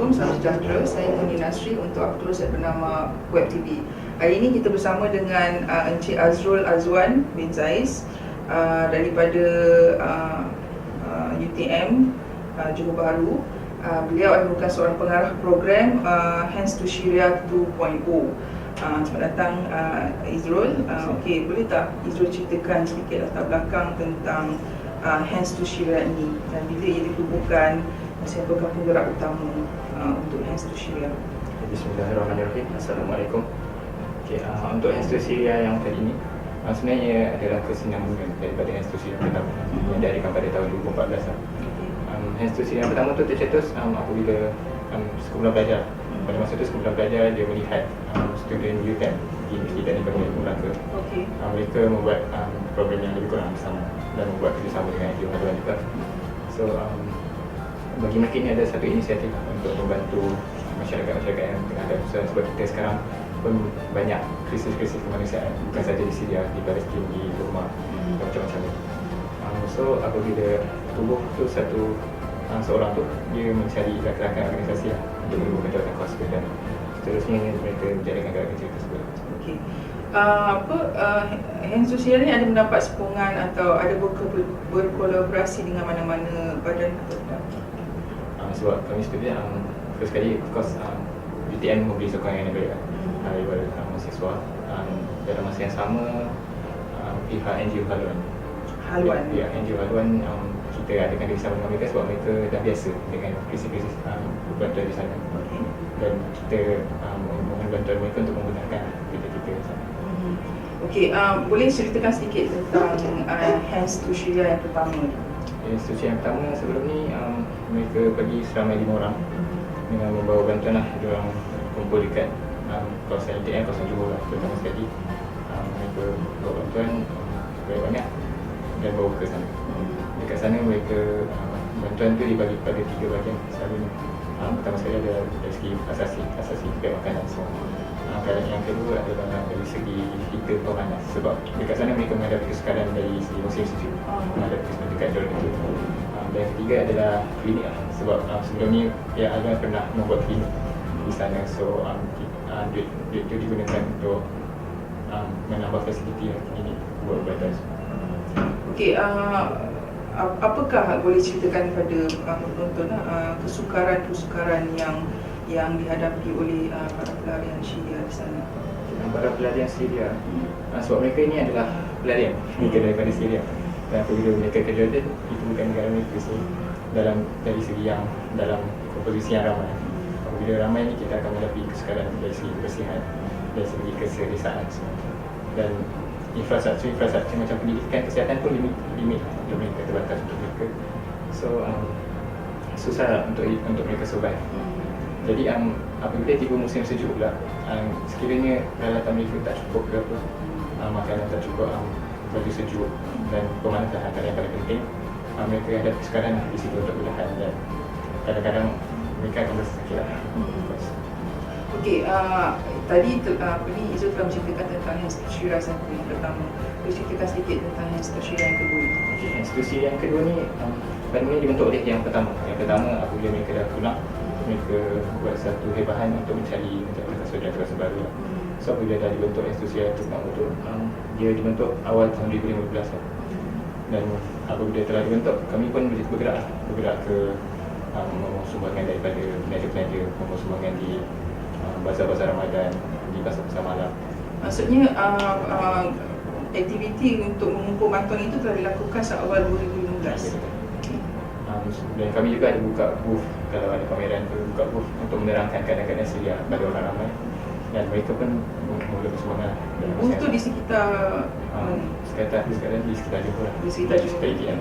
Assalamualaikum, salam sejahtera. Saya Munie Nasri untuk aku terus bernama Web TV. Hari ini kita bersama dengan Encik Azrul Azwan bin Zaiz daripada UTM Johor Bahru. Beliau adalah seorang pengarah program Hands to Sharia 2.0. Selamat datang Izrul. Okey, boleh tak Izrul ceritakan sedikit latar belakang tentang Hands to Sharia ini dan bila ia ditubuhkan, siapakah penggerak utama untuk Hands to Sharia? Bismillahirrahmanirrahim. Assalamualaikum. Okay, untuk Hands to Sharia yang kali ini sebenarnya adalah kesinambungan daripada Hands to Sharia pertama yang diadakan pada tahun 2014. Hands to Sharia yang pertama tu tercetus apabila sekumpulan pelajar. Pada masa itu sekumpulan pelajar dia melihat student UTM di Universiti Teknik Bangunan Melaka. Mereka membuat program yang lebih kurang bersama dan membuat kerjasama dengan NGO haluan juga. So bagi mereka ini ada satu inisiatif untuk membantu masyarakat-masyarakat yang tengah ada persoalan, sebab kita sekarang pun banyak krisis-krisis kemanusiaan, bukan saja di Syria, di Palestin, di Burma, macam-macam ni. So apabila tubuh tu seorang tu dia mencari rakan-rakan organisasi untuk menimbulkan jawatan kuasa dan seterusnya mereka menjadikan gerak kecil tersebut. Okey. Hands to Sharia ni ada mendapat sokongan atau ada berkolaborasi dengan mana-mana badan atau tidak? Sebab kami setuju first kali of course UTM memberi sokongan yang baik daripada mahasiswa. Dalam masa yang sama pihak NGO haluan pihak NGO haluan kita adakan kerjasama dengan mereka sebab mereka dah biasa dengan krisis-krisis bantuan di sana. Dan kita mohon bantuan mereka untuk memudahkan kita di sana. Okey, boleh ceritakan sedikit tentang Hands to Sharia yang pertama? Institusi yang pertama sebelum ni mereka pergi seramai 5 orang dengan membawa bantuan lah. Diorang kumpul dekat kawasan UTM, kawasan Johor lah terutama sekali. Mereka bawa bantuan banyak dan bawa ke sana. Dekat sana mereka bantuan tu dibagi kepada 3 bahagian selalunya. Pertama sekali ada dari segi asasi juga makanan semua. Yang kedua adalah dari segi heater pemanas, sebab dekat sana mereka menghadapi kesukaran dari segi musim sejuk, menghadapi dekat Jordan itu. Dan yang ketiga adalah klinik lah, sebab sebelum ni pihak haluan pernah membuat klinik di sana. So duit itu digunakan untuk menambah fasiliti klinik buat badan. Okey, apakah boleh ceritakan kepada penonton kesukaran yang dihadapi oleh para pelarian Syria di sana? Para pelarian Syria, sebab mereka ini adalah pelarian mereka daripada Syria, dan apabila mereka ke Jordan, itu bukan negara mereka. So dari segi yang dalam komposisi yang ramai, apabila ramai ni kita akan menghadapi kesukaran dari segi kebersihan, dari segi keselesaan semua. Dan infrastruktur macam pendidikan, kesihatan pun limit untuk mereka, terbatas untuk mereka. So susah untuk mereka survive. Jadi apabila tiba musim sejuk pula, sekiranya peralatan mereka tak cukup ke apa, makanan tak cukup, baju sejuk dan pemanasan antara yang paling penting, mereka ada kesukaran di situ untuk bertahan dan kadang-kadang mereka akan bersakit lah. Okey, tadi Izul telah menceritakan tentang Hands to Sharia yang pertama. Boleh ceritakan sedikit tentang Hands to Sharia yang kedua? Okay, Hands to Sharia yang kedua ni sebenarnya dibentuk oleh yang pertama. Yang pertama apabila mereka dah pulang, mereka buat satu hebahan untuk mencari kasus baru lah. So apabila dah dibentuk Hands to Sharia itu, dia dibentuk awal tahun 2015 lah. Dan apabila telah dibentuk, kami pun bergerak ke membawa sumbangan daripada peniaga-peniaga, membawa sumbangan di bazar-bazar Ramadan, di pasar-pasar malam. Maksudnya aktiviti untuk mengumpul bantuan itu telah dilakukan seawal 2015. Dan kami juga ada buka booth, kalau ada pameran tu, buka booth untuk menerangkan keadaan Syria pada orang ramai, dan mereka pun mula bersumbangan. Booth tu di sekitar sekarang di sekitar Johor, di sekitar UTM.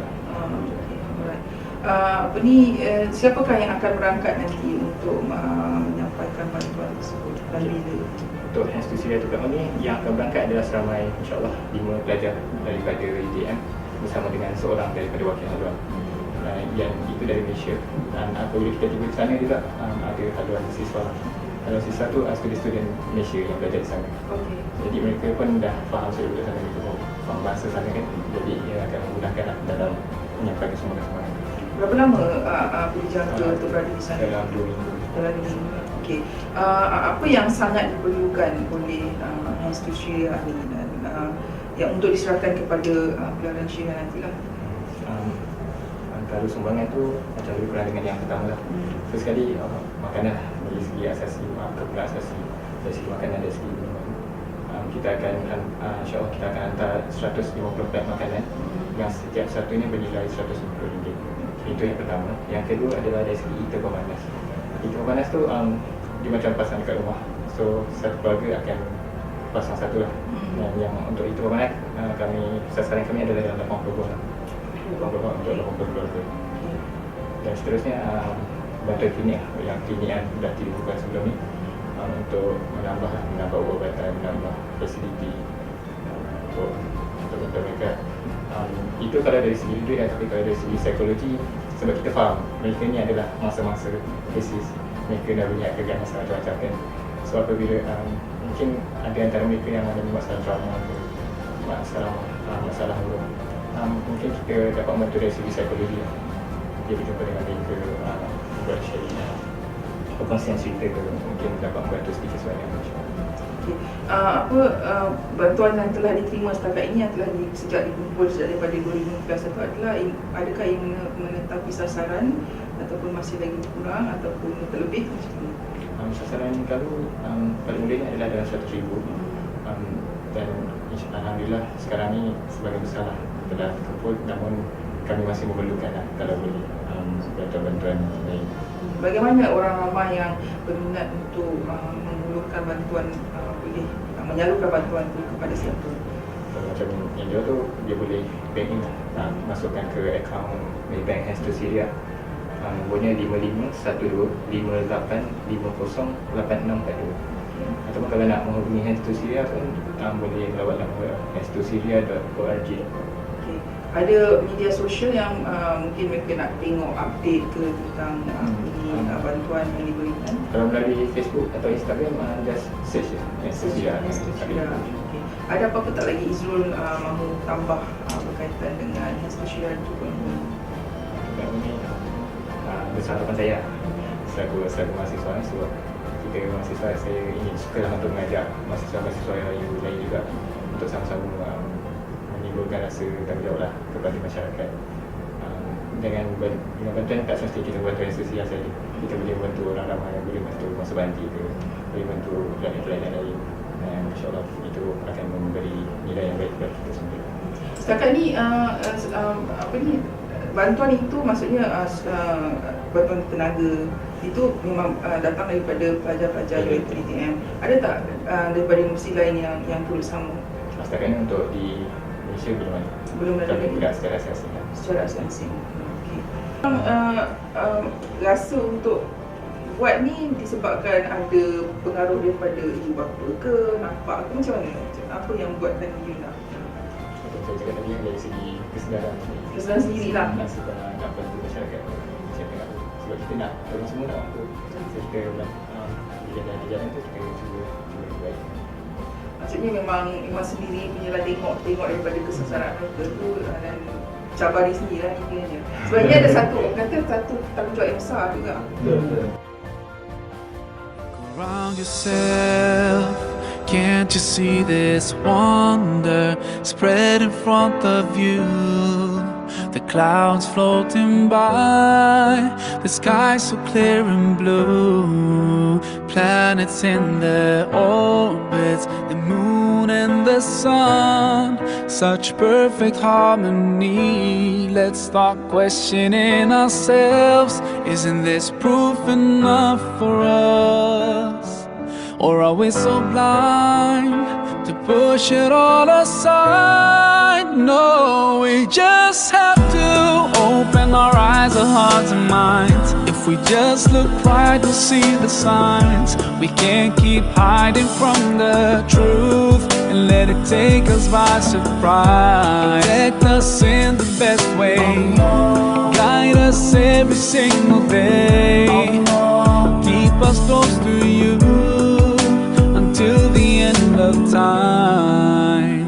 Siapakah yang akan berangkat nanti untuk menyampaikan bantuan tersebut dan bila? Untuk Hands to Sharia pertama ni, yang akan berangkat adalah seramai insyaAllah 5 pelajar daripada UTM bersama dengan seorang daripada wakil haluan. Yang itu dari Malaysia, dan apabila kita tiba di sana juga ada haluan siswa tu student Malaysia yang belajar di sana. Jadi mereka pun dah faham daripada sana, mereka faham bahasa sana kan, jadi ia akan memudahkan dalam menyampaikan semua. Berapa lama berjangka untuk berada di sana? Dalam 2 minggu. Dalam 2 minggu. Okey. Apa yang sangat diperlukan oleh Hands to Syria ni dan yang untuk diserahkan kepada Gelaran Syria nantilah? Antara sumbangan tu macam lebih kurang dengan yang pertama lah. First sekali makanan lah, dari segi asasi, keperluan asasi, dari segi makanan, dari segi minuman. Kita akan insyaAllah kita akan hantar 150 pack makanan yang setiap satunya bernilai RM150. Itu yang pertama. Yang kedua adalah dari segi heater pemanas. Heater pemanas tu dia macam pasang dekat rumah. So satu keluarga akan pasang satu lah. Dan yang untuk heater pemanas sasaran kami adalah dalam 80 buah lah. 80 buah untuk 80 keluarga. Dan seterusnya bantuan klinik yang klinik yang dah dibuka sebelum ni untuk menambah ubat-ubatan, menambah fasiliti untuk bantuan mereka. Itu kalau dari segi duit, tapi kalau dari segi psikologi, sebab kita faham mereka ni adalah masa-masa krisis, mereka dah banyak kegiatan macam-macam kan. So apabila mungkin ada antara mereka yang ada masalah trauma ke masalah urut, mungkin kita dapat membantu dari segi psikologi. Dia berjumpa dengan mereka, buat sharing perkongsian cerita ke, mungkin dapat membantu sedikit sebanyak. Bantuan yang telah diterima setakat ini yang telah sejak dikumpul sejak daripada 2015 itu adakah yang menetapi sasaran ataupun masih lagi kurang ataupun terlebih macam mana? Sasaran kalau paling mulanya adalah dalam 100,000 dan alhamdulillah sekarang ni sebagai besar lah telah terkumpul, namun kami masih memerlukan lah kalau boleh bantuan-bantuan lain. Bagaimana orang ramai yang berminat untuk menghulurkan bantuan boleh menyalurkan bantuan itu kepada siapa? Kalau macam yang dia tu, dia boleh bank in lah, masukkan ke akaun Maybank Hands to Syria. Nombornya 551258508642. Ataupun kalau nak menghubungi Hands to Syria pun boleh lawat nombor hands2syria.org. Ada media sosial yang mungkin mereka nak tengok update ke tentang bantuan yang diberikan? Kalau melalui Facebook atau Instagram, just search Hands to Syria. Ada apa-apa tak lagi Izrul mahu tambah berkaitan dengan Hands to Syria itu? Ini besar harapan saya selaku mahasiswa, sebab kita mahasiswa, saya ingin suka untuk mengajak mahasiswa-mahasiswa yang lain juga untuk sama-sama menimbulkan rasa tanggungjawab lah kepada masyarakat. Dengan bantuan tak semesti kita bantu institusi yang saja, kita boleh bantu orang ramai, boleh bantu masa banti ke, boleh bantu pelayanan lain, dan insyaAllah itu akan memberi nilai yang baik kepada kita sendiri. Setakat ni bantuan itu maksudnya bantuan tenaga itu memang datang daripada pelajar-pelajar UiTM. Ada tak daripada universiti lain yang turut sama? Setakat ni untuk di Malaysia belum ada. Tapi tidak secara asing. Secara asing. Okey. Rasa untuk buat ni disebabkan ada pengaruh daripada ibu bapa ke, nampak ke, macam mana? Apa yang buatkan you nak? Saya cakap tadi dari segi kesedaran sendirilah. Sebab nak bantu masyarakat, sebab kita nak, orang semua nak bantu. Kita bila ada jalan tu kita cuba lebih baik. Maksudnya memang sendiri punyalah tengok daripada kesesaran mereka tu dan cabari sendirilah intinya. Sebenarnya ada satu tanggungjawab yang besar juga. Around yourself, can't you see this wonder spread in front of you? The clouds floating by, the sky so clear and blue. Planets in their orbits, the moon and the sun, such perfect harmony. Let's start questioning ourselves. Isn't this proof enough for us? Or are we so blind to push it all aside? No, we just have to open our eyes, our hearts and minds. If we just look right, we'll see the signs. We can't keep hiding from the truth and let it take us by surprise. Protect us in the best way, guide us every single day, keep us close to you until the end of time.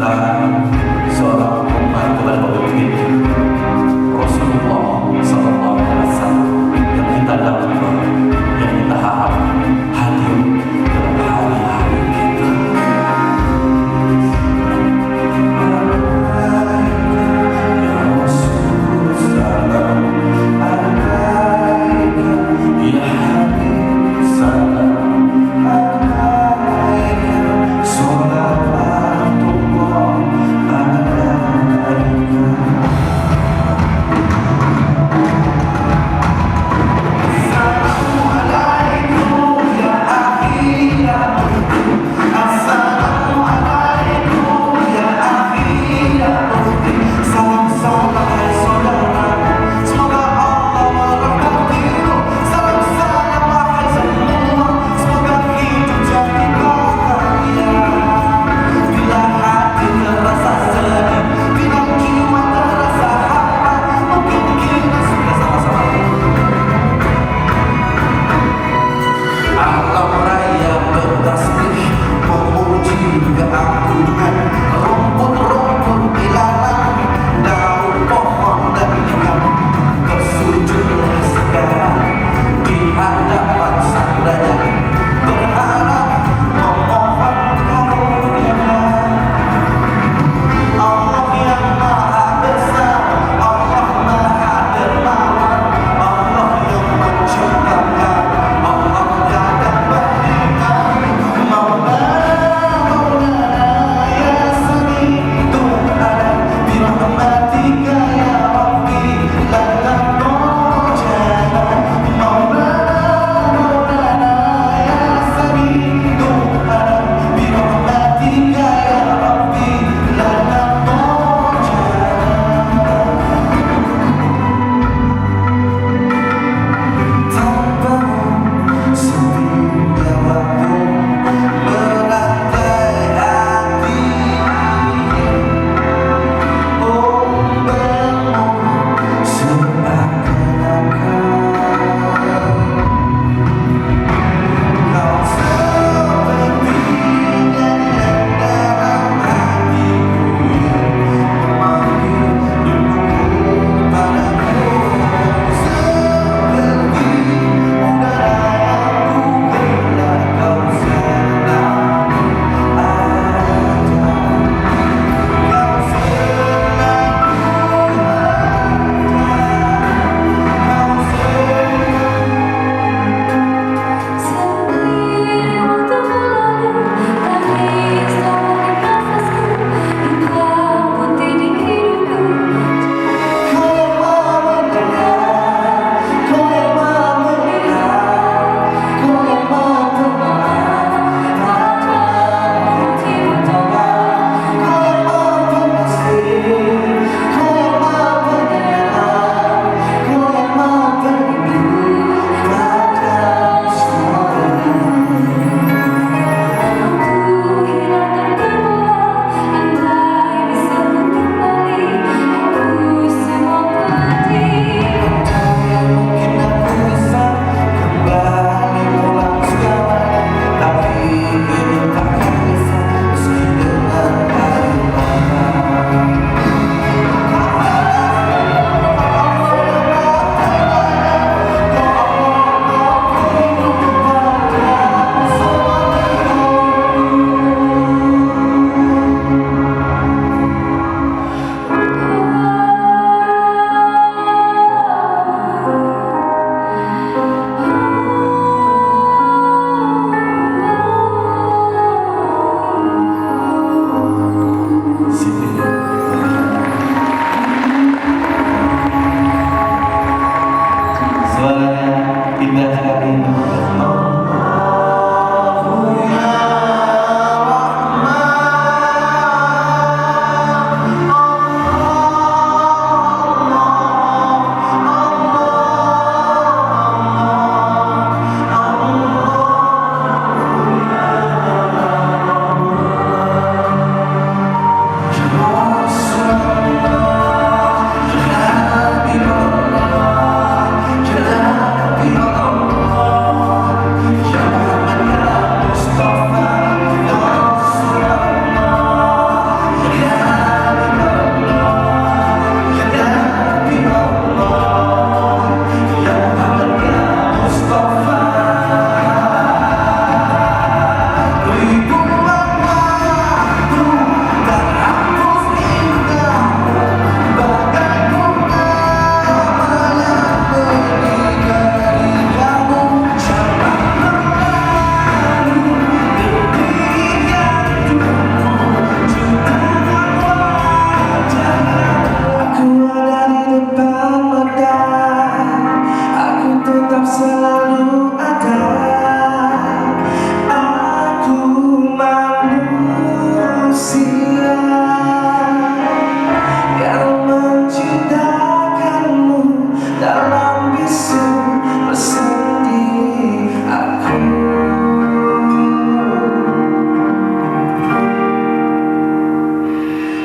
kita seorang umat kepada pemimpin Rasulullah Sallallahu Alaihi Wasallam yang kita dapat, yang kita harap hadir dalam hari-hari kita. Ya Rasul salam alaika, ya Habib salam alaika, salawatullah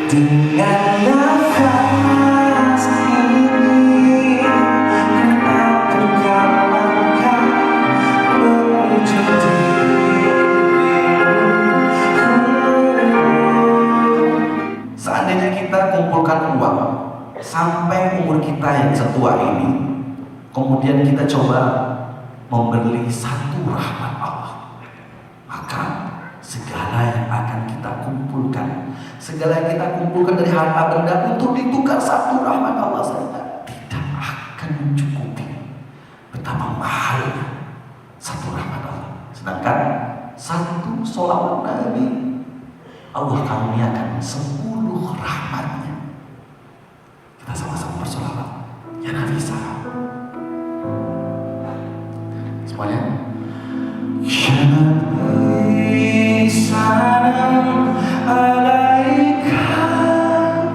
Dengan nafas ini aku terkalahkan menuju dirimu. Seandainya kita kumpulkan uang sampai umur kita yang setua ini, kemudian kita coba membeli satu rahmat Allah, maka segala yang akan kita kumpulkan, segala yang kita kumpulkan dari harta benda untuk ditukar satu rahmat Allah saja tidak akan mencukupi betapa mahalnya satu rahmat Allah. Sedangkan satu sholawat Nabi Allah karuniakan 10 rahmatnya. Kita sama-sama bersolawat ya Nabi semuanya. Ya Nabi salam alaika,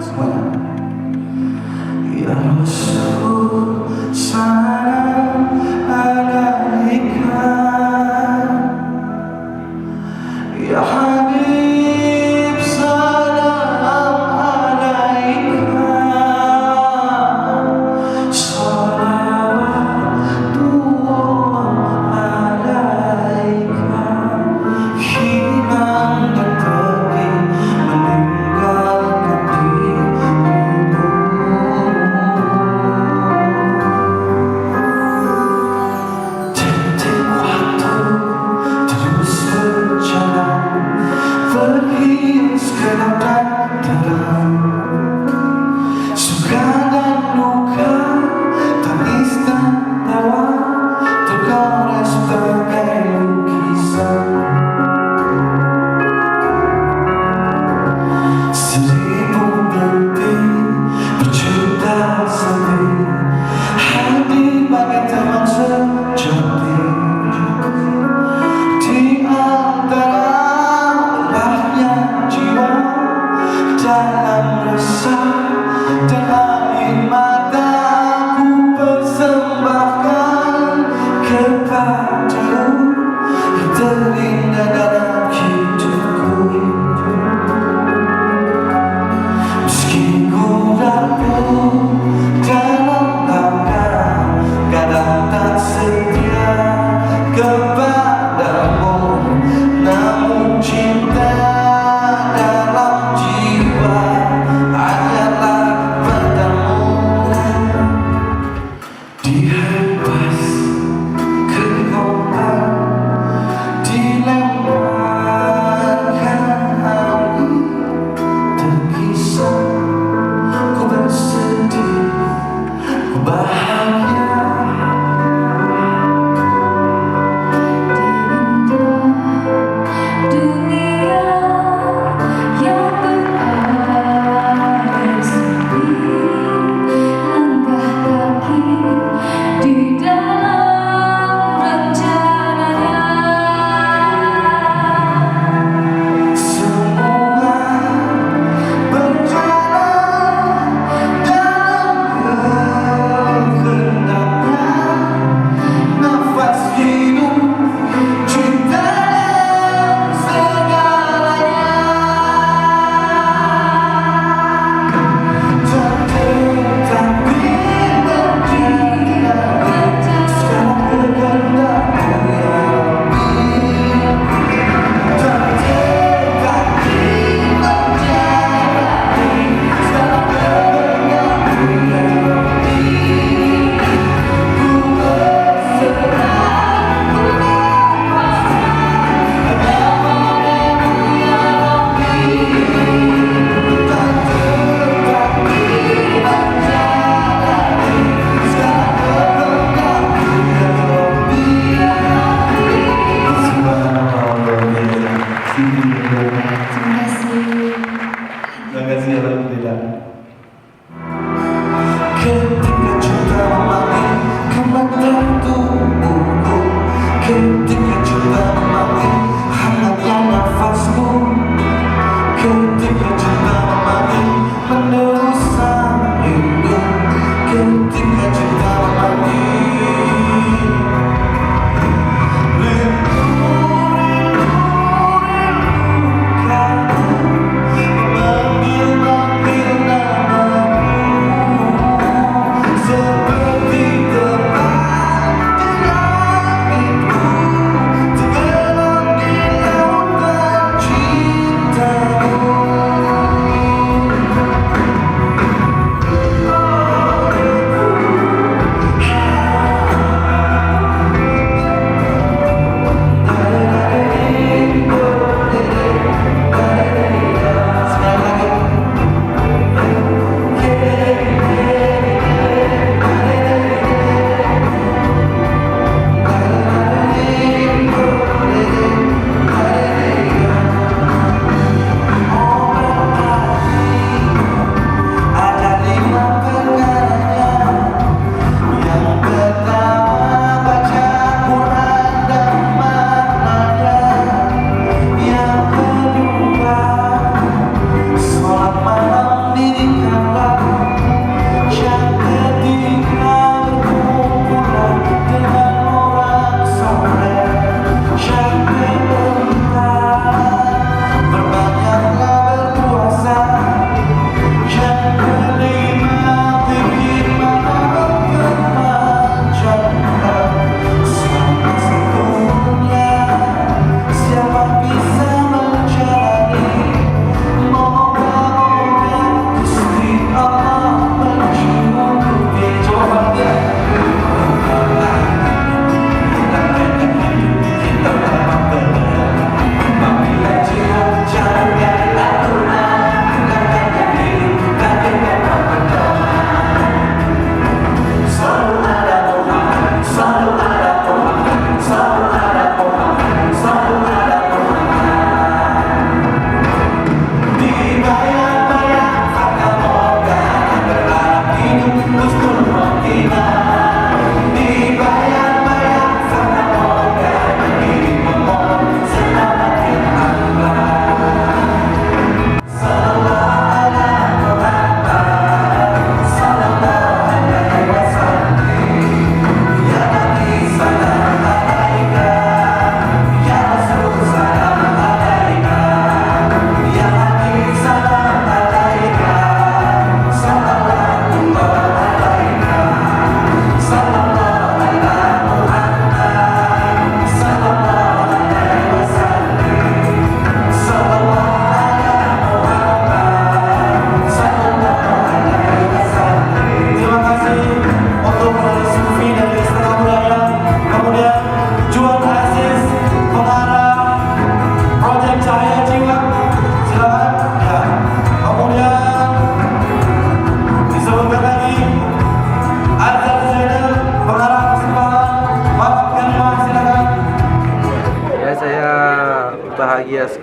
semuanya. Ya Rasul salam alaika, ya Habib salam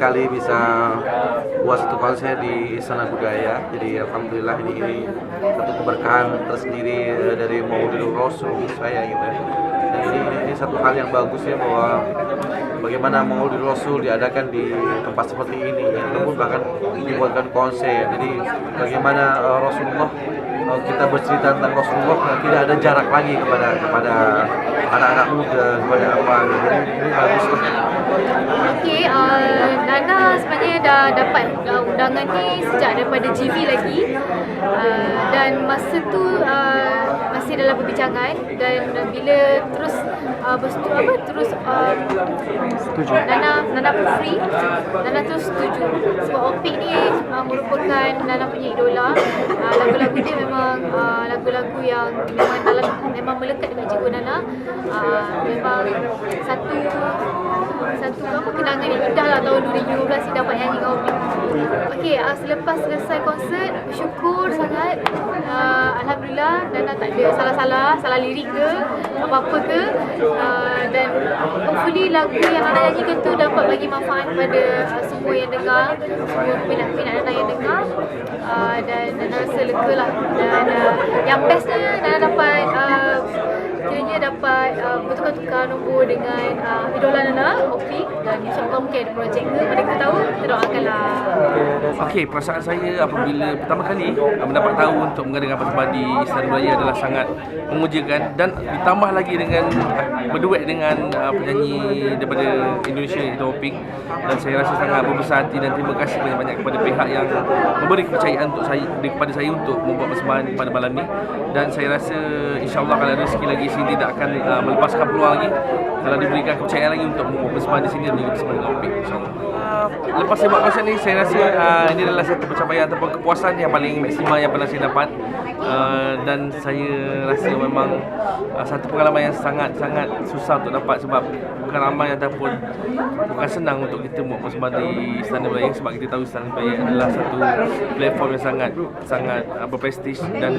kali bisa buat satu konser di Istana Budaya. Jadi alhamdulillah ini satu keberkahan tersendiri dari Maulidul Rasul saya gitu. Dan ini satu hal yang bagus ya, bahwa bagaimana Maulidul Rasul diadakan di tempat seperti ini, namun bahkan dibuatkan konser. Jadi bagaimana Rasulullah, kita bercerita tentang Rasulullah, tidak ada jarak lagi kepada anak-anak muda, kepada apa. Jadi ini bagus. Okey, Nana sebenarnya dah dapat undangan ni sejak daripada GV lagi, dan masa tu masih dalam perbincangan, dan bila terus setuju. Nana pun free, Nana terus setuju sebab Opik ni merupakan Nana punya idola. Lagu-lagu dia memang lagu-lagu yang memang melekat dengan jiwa Nana. Memang satu kenangan yang indah lah tahun 2015 ni dapat nyanyi dengan Opik. Okey, selepas selesai konsert, bersyukur sangat. Alhamdulillah, Nana tak ada salah lirik ke apa-apa ke, dan hopefully lagu yang Nana nyanyikan tu dapat bagi manfaat kepada semua yang dengar, semua peminat-peminat Nana yang dengar, dan Nana rasa lega lah. Dan yang bestnya Nana dapat kiranya dapat bertukar-tukar nombor dengan idola Nana, Opik, dan insyaAllah mungkin ada projek ke, mana kita tahu, kita doakanlah. Okey, perasaan saya apabila pertama kali mendapat tahu untuk mengadakan persembahan di Istana Budaya adalah sangat memujakan, dan ditambah lagi dengan berduet dengan penyanyi daripada Indonesia iaitu Opik, dan saya rasa sangat berbesar hati dan terima kasih banyak-banyak kepada pihak yang memberi kepercayaan kepada saya untuk membuat persembahan pada malam ni. Dan saya rasa insya-Allah kalau ada rezeki lagi sini tidak akan melepaskan peluang lagi kalau diberikan kepercayaan lagi untuk membuat persembahan di sini dan juga persembahan dengan Opik, insya-Allah. Lepas saya buat konsert ni, saya rasa ini adalah satu pencapaian ataupun kepuasan yang paling maksimal yang pernah saya dapat, dan saya rasa memang satu pengalaman yang sangat-sangat susah untuk dapat, sebab bukan ramai ataupun bukan senang untuk kita buat persembahan di Istana Budaya, sebab kita tahu Istana Budaya adalah satu platform yang sangat berprestij, dan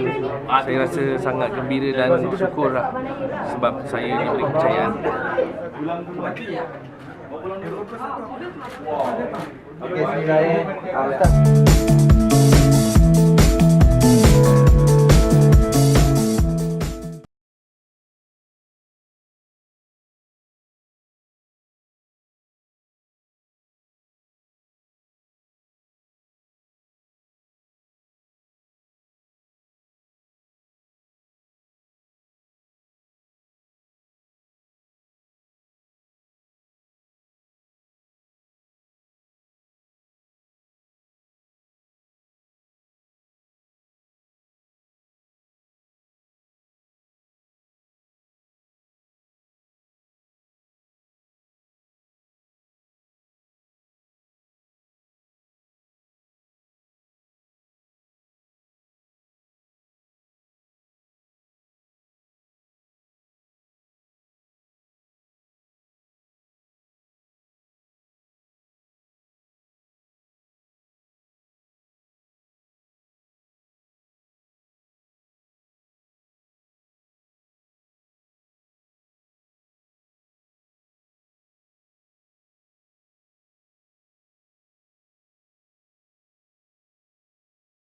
saya rasa sangat gembira dan syukur lah sebab saya diberi kepercayaan. Okey, sebenarnya Ustaz.